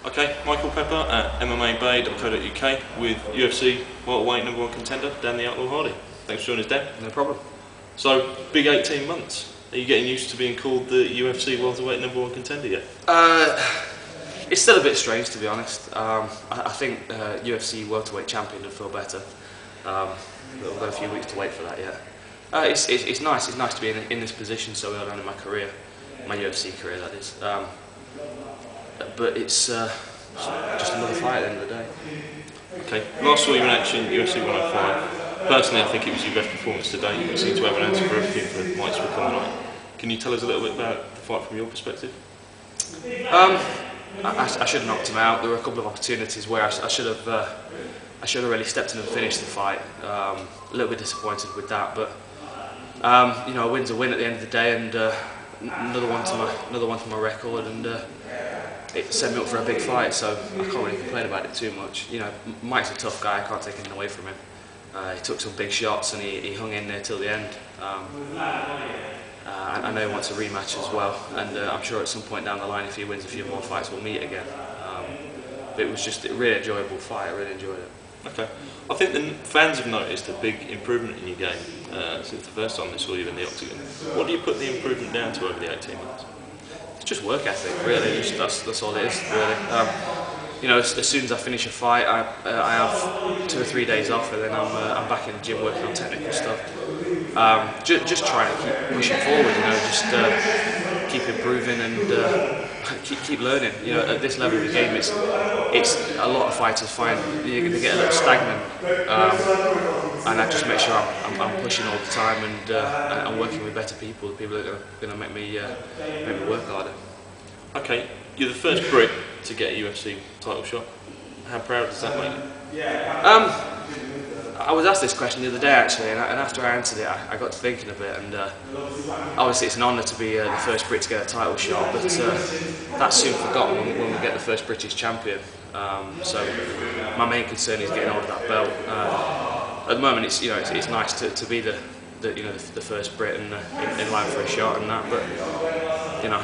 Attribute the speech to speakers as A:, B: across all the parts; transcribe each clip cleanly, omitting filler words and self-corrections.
A: Okay, Michael Pepper at MMABay.co.uk with UFC welterweight #1 contender Dan the Outlaw Hardy. Thanks for joining us, Dan.
B: No problem.
A: So, big 18 months. Are you getting used to being called the UFC welterweight #1 contender yet?
B: It's still a bit strange, to be honest. I think UFC welterweight champion would feel better. We've got a few weeks to wait for that yet. It's nice. It's nice to be in this position so early on in my career, my UFC career, that is. But it's just another fight at the end of the day.
A: Okay, last saw you in action, UFC 105. Personally, I think it was your best performance to date. You seem to have an answer for everything for Mike Swick on the night. Can you tell us a little bit about the fight from your perspective?
B: I should have knocked him out. There were a couple of opportunities where I should have really stepped in and finished the fight. A little bit disappointed with that, but you know, a win's a win at the end of the day, and another one to my record, and it set me up for a big fight. So I can't really complain about it too much. You know, Mike's a tough guy. I can't take anything away from him. He took some big shots and he hung in there till the end. I know he wants a rematch as well, and I'm sure at some point down the line, if he wins a few more fights, we'll meet again. But it was just a really enjoyable fight. I really enjoyed it.
A: Okay, I think the fans have noticed a big improvement in your game since the first time they saw you in the octagon. What do you put the improvement down to over the 18 months?
B: It's just work ethic, really. That's all it is, really. You know, as soon as I finish a fight, I have 2 or 3 days off, and then I'm back in the gym working on technical stuff. Just trying to keep pushing forward, you know, just keep improving and keep learning. You know, at this level of the game, it's a lot of fighters find you're going to get a little stagnant, and I just make sure I'm pushing all the time and I'm working with better people that are going to make me work harder.
A: Okay, you're the first Brit to get a UFC title shot. How proud does that make you?
B: I was asked this question the other day actually, and after I answered it, I got to thinking a bit. And obviously, it's an honour to be the first Brit to get a title shot, but that's soon forgotten when we get the first British champion. So my main concern is getting hold of that belt. At the moment, it's nice to be the first Brit and in line for a shot and that, but you know.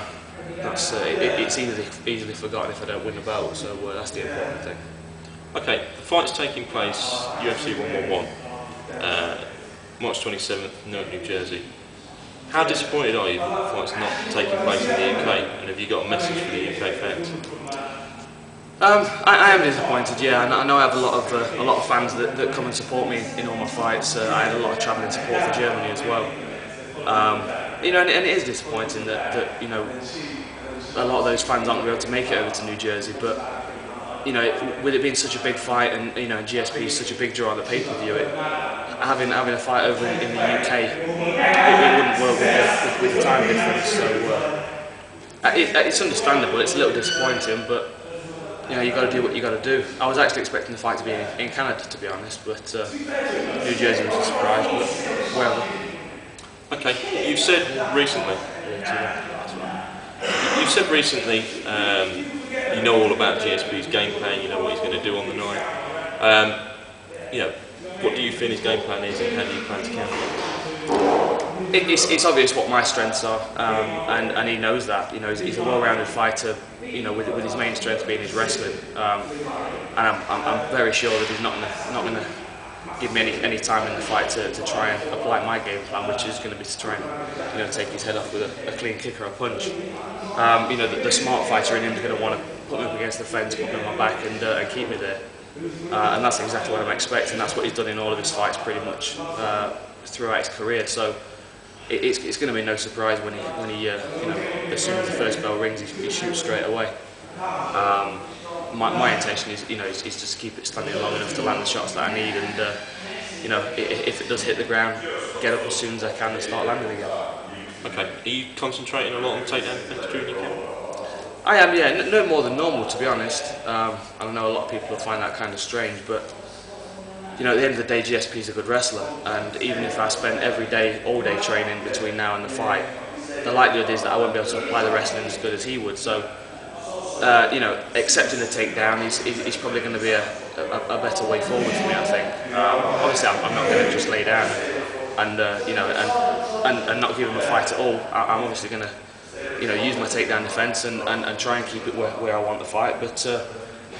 B: It's easily forgotten if I don't win the belt, so that's the important thing.
A: Okay, the fight's taking place UFC 111, March 27th, Newark, New Jersey. How disappointed are you that the fight's not taking place in the UK, and have you got a message for the UK fans?
B: I am disappointed, yeah. I know I have a lot of fans that come and support me in all my fights. I had a lot of travelling support for Germany as well. You know, and it is disappointing that you know, a lot of those fans aren't going to be able to make it over to New Jersey. But you know, with it being such a big fight, and you know, GSP is such a big draw on the pay-per-view, having a fight over in the UK, it wouldn't work with the time difference. So it's understandable. It's a little disappointing, but you know, you got to do what you got to do. I was actually expecting the fight to be in Canada, to be honest, but New Jersey was a surprise. But wherever.
A: Okay, you've said recently. You've said recently you know all about GSP's game plan. You know what he's going to do on the night. You know, what do you feel his game plan is, and how do you plan to counter it?
B: It's obvious what my strengths are, and he knows that. You know, he's a well-rounded fighter. You know, with his main strength being his wrestling, and I'm very sure that he's not going to give me any time in the fight to try and apply my game plan, which is going to be to try and take his head off with a clean kick or a punch. You know, the smart fighter in him is going to want to put me up against the fence, put me on my back, and keep me there. And that's exactly what I'm expecting. That's what he's done in all of his fights, pretty much throughout his career. So it's going to be no surprise when he you know, as soon as the first bell rings, he shoots straight away. My intention is, you know, is just to keep it standing long enough to land the shots that I need, and you know, if it does hit the ground, get up as soon as I can and start landing again.
A: Okay, are you concentrating a lot on takedown defence during your camp?
B: I am, yeah, no more than normal, to be honest. I know a lot of people will find that kind of strange, but you know, at the end of the day, GSP is a good wrestler, and even if I spent every day, all day training between now and the fight, the likelihood is that I won't be able to apply the wrestling as good as he would. So, you know, accepting the takedown is probably going to be a better way forward for me, I think. Obviously, I'm not going to just lay down and you know, and not give him a fight at all. I'm obviously going to use my takedown defence and try and keep it where I want the fight. But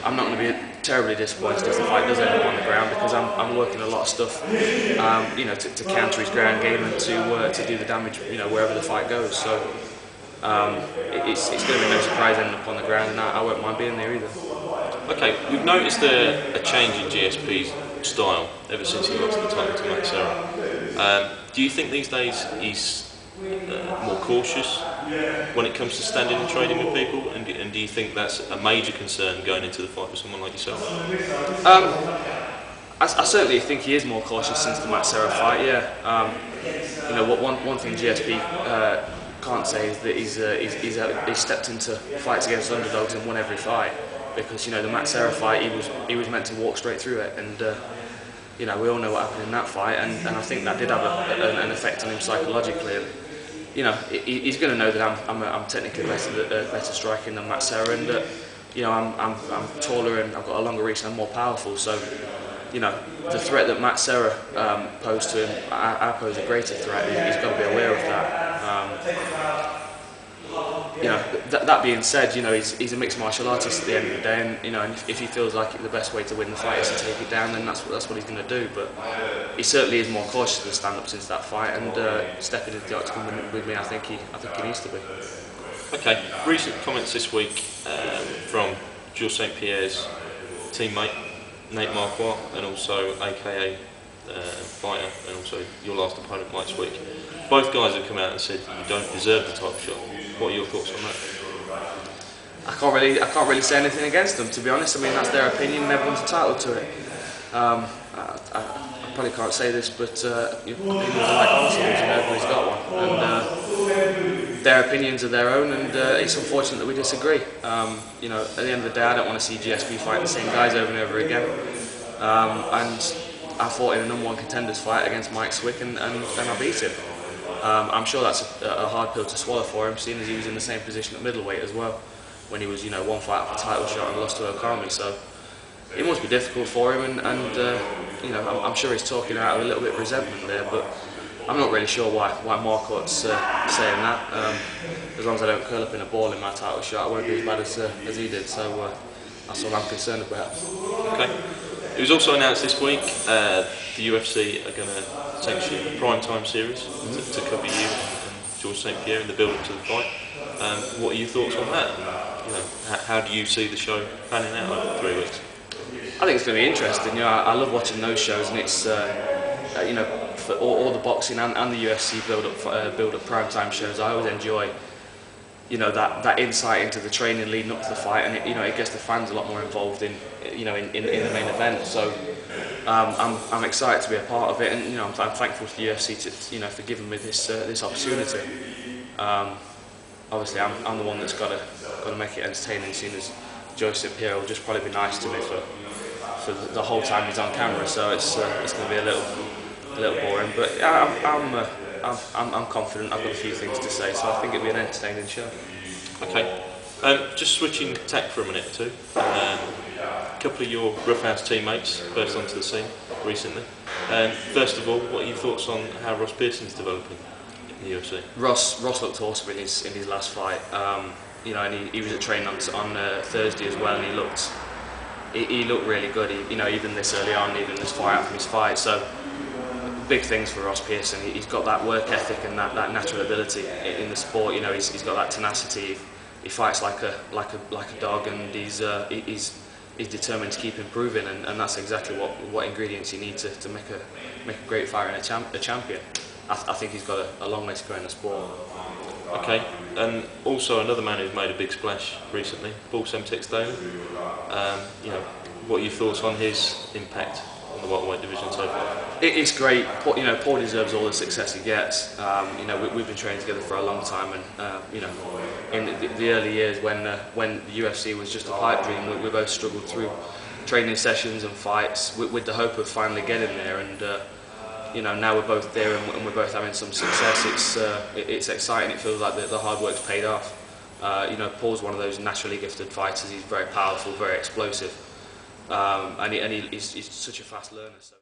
B: I'm not going to be terribly disappointed if the fight does end up on the ground, because I'm working a lot of stuff, to counter his ground game and to do the damage, wherever the fight goes. So it's going to be no surprise ending up on the ground, and I won't mind being there either.
A: Okay, we've noticed a change in GSP's style ever since he lost the title to Max Serra. Do you think these days he's more cautious when it comes to standing and trading with people, and do you think that's a major concern going into the fight with someone like yourself?
B: I certainly think he is more cautious since the Max Serra fight. Yeah, one thing GSP can't say is that he's stepped into fights against underdogs and won every fight, because the Max Serra fight he was meant to walk straight through it, and we all know what happened in that fight, and I think that did have an effect on him psychologically. And, he's going to know that I'm technically better striking than Max Serra, and that I'm taller and I've got a longer reach and I'm more powerful. So the threat that Max Serra posed to him, I pose a greater threat. He's got to be aware of that. That being said, he's a mixed martial artist at the end of the day, and if he feels like the best way to win the fight is to take it down, then that's what he's going to do. But he certainly is more cautious of the stand-up since that fight, and stepping into the octagon with me, I think he needs to be. Okay,
A: recent comments this week from Jules St. Pierre's teammate Nate Marquardt, and also AKA fighter, and also your last opponent Mike Week. Both guys have come out and said you don't deserve the title shot. What are your thoughts on that?
B: I can't really say anything against them, to be honest. I mean, that's their opinion and everyone's entitled to it. I probably can't say this, but opinions are like arseholes, everybody's got one. And their opinions are their own, and it's unfortunate that we disagree. At the end of the day, I don't want to see GSP fight the same guys over and over again. And I fought in a #1 contenders fight against Mike Swick, and I beat him. I'm sure that's a hard pill to swallow for him, seeing as he was in the same position at middleweight as well, when he was one fight off a title shot and lost to Okami. So it must be difficult for him, and I'm sure he's talking out of a little bit of resentment there, but I'm not really sure why Marquardt's saying that. As long as I don't curl up in a ball in my title shot, I won't be as bad as he did. So that's all I'm concerned about.
A: Okay. It was also announced this week the UFC are going to sanction a primetime series to cover you and George St. Pierre in the build-up to the fight. What are your thoughts on that? How do you see the show panning out over 3 weeks?
B: I think it's going to be interesting. I love watching those shows, and it's for all the boxing and the UFC build-up primetime shows. I always enjoy that insight into the training leading up to the fight, and it gets the fans a lot more involved in the main event. So I'm excited to be a part of it, and I'm thankful for the UFC for giving me this opportunity. Obviously, I'm the one that's got to make it entertaining, seeing as George St. Pierre will just probably be nice to me for the whole time he's on camera. So it's going to be a little boring, but I'm confident. I've got a few things to say, so I think it'll be an entertaining show.
A: Okay, just switching tack for a minute or two. A couple of your roughhouse teammates burst onto the scene recently. First of all, what are your thoughts on how Ross Pearson's developing in the UFC?
B: Ross looked awesome in his last fight. And he was at training on Thursday as well, and he looked really good. Even this early on, even this far out from his fight. So big things for Ross Pearson. He's got that work ethic and that natural ability in the sport. He's got that tenacity. He fights like a dog, and he's determined to keep improving, and that's exactly what ingredients you need to make a great fighter and a champion. I think he's got a long way to go in the sport.
A: Okay, and also another man who's made a big splash recently, Paul Semtex-Daly. What are your thoughts on his impact on the welterweight division so far?
B: It's great. Paul deserves all the success he gets. We've been training together for a long time, and in the early years when the UFC was just a pipe dream, we both struggled through training sessions and fights with the hope of finally getting there. And now we're both there, and we're both having some success. It's exciting. It feels like the hard work's paid off. Paul's one of those naturally gifted fighters. He's very powerful, very explosive, and he's such a fast learner. So.